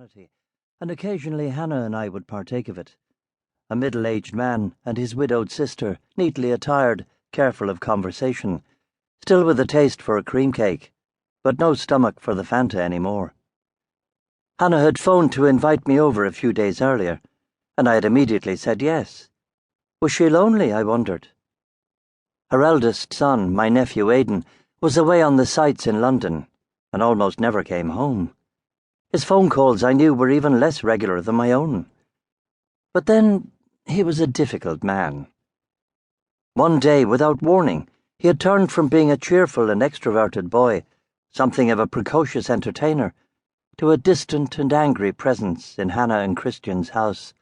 hospitality, and occasionally Hannah and I would partake of it. A middle-aged man and his widowed sister, neatly attired, careful of conversation, still with a taste for a cream cake, but no stomach for the Fanta anymore. Hannah had phoned to invite me over a few days earlier, and I had immediately said yes. Was she lonely, I wondered? Her eldest son, my nephew Aidan, was away on the sights in London, and almost never came home. His phone calls, I knew, were even less regular than my own. But then, he was a difficult man. One day, without warning, he had turned from being a cheerful and extroverted boy, something of a precocious entertainer, to a distant and angry presence in Hannah and Christian's house.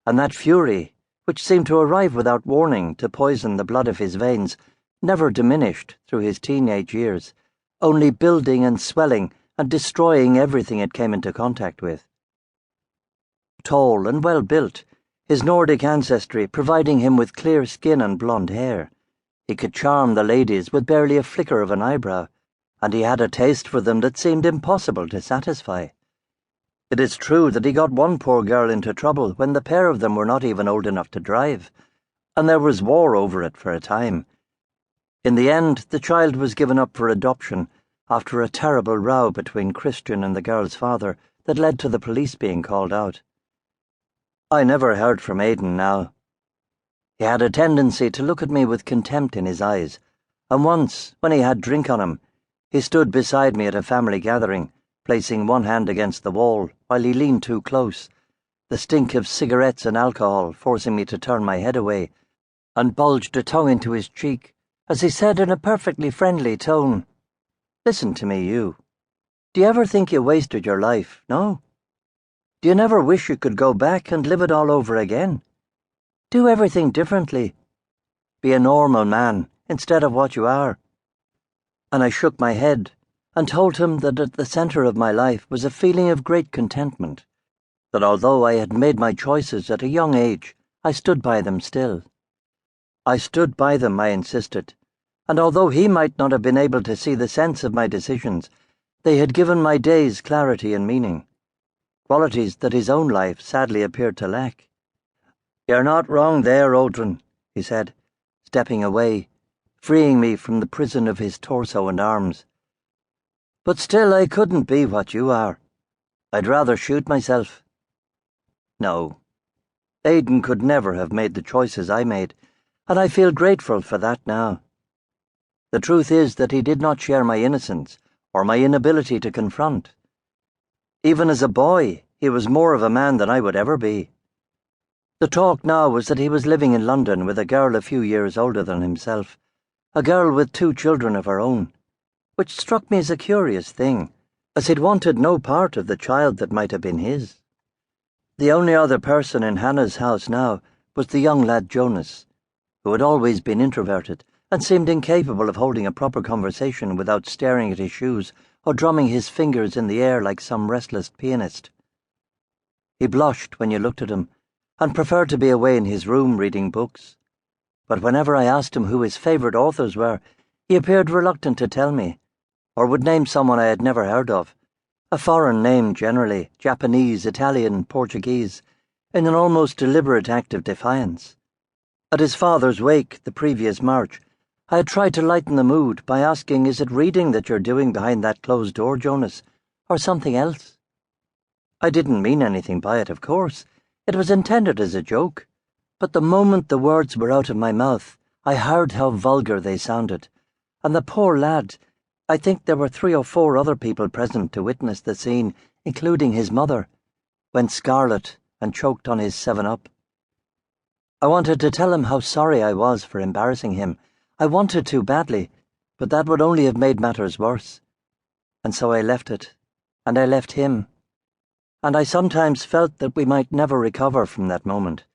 And that fury, which seemed to arrive without warning to poison the blood of his veins, never diminished through his teenage years, only building and swelling and destroying everything it came into contact with. Tall and well-built, his Nordic ancestry providing him with clear skin and blonde hair, he could charm the ladies with barely a flicker of an eyebrow, and he had a taste for them that seemed impossible to satisfy. It is true that he got one poor girl into trouble when the pair of them were not even old enough to drive, and there was war over it for a time. In the end, the child was given up for adoption after a terrible row between Christian and the girl's father that led to the police being called out. I never heard from Aidan now. He had a tendency to look at me with contempt in his eyes, and once, when he had drink on him, he stood beside me at a family gathering, placing one hand against the wall while he leaned too close, the stink of cigarettes and alcohol forcing me to turn my head away, and bulged a tongue into his cheek as he said in a perfectly friendly tone, "Listen to me, you. Do you ever think you wasted your life, no? Do you never wish you could go back and live it all over again? Do everything differently. Be a normal man instead of what you are." And I shook my head and told him that at the centre of my life was a feeling of great contentment, that although I had made my choices at a young age, I stood by them still. I stood by them, I insisted, and although he might not have been able to see the sense of my decisions, they had given my days clarity and meaning, qualities that his own life sadly appeared to lack. "You're not wrong there, Odran," he said, stepping away, freeing me from the prison of his torso and arms. "But still I couldn't be what you are. I'd rather shoot myself." No, Aidan could never have made the choices I made, and I feel grateful for that now. The truth is that he did not share my innocence or my inability to confront. Even as a boy, he was more of a man than I would ever be. The talk now was that he was living in London with a girl a few years older than himself, a girl with 2 children of her own, which struck me as a curious thing, as he'd wanted no part of the child that might have been his. The only other person in Hannah's house now was the young lad Jonas, who had always been introverted and seemed incapable of holding a proper conversation without staring at his shoes or drumming his fingers in the air like some restless pianist. He blushed when you looked at him, and preferred to be away in his room reading books. But whenever I asked him who his favourite authors were, he appeared reluctant to tell me, or would name someone I had never heard of, a foreign name generally, Japanese, Italian, Portuguese, in an almost deliberate act of defiance. At his father's wake the previous March, I had tried to lighten the mood by asking, "Is it reading that you're doing behind that closed door, Jonas, or something else?" I didn't mean anything by it, of course. It was intended as a joke. But the moment the words were out of my mouth, I heard how vulgar they sounded, and the poor lad, I think there were 3 or 4 other people present to witness the scene, including his mother, went scarlet and choked on his 7-Up. I wanted to tell him how sorry I was for embarrassing him. I wanted to badly, but that would only have made matters worse. And so I left it, and I left him. And I sometimes felt that we might never recover from that moment.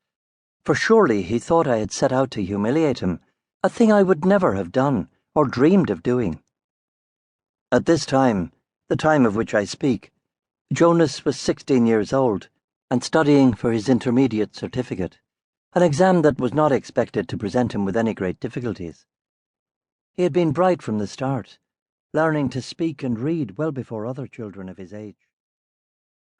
For surely he thought I had set out to humiliate him, a thing I would never have done, or dreamed of doing. At this time, the time of which I speak, Jonas was 16 years old, and studying for his intermediate certificate, an exam that was not expected to present him with any great difficulties. He had been bright from the start, learning to speak and read well before other children of his age.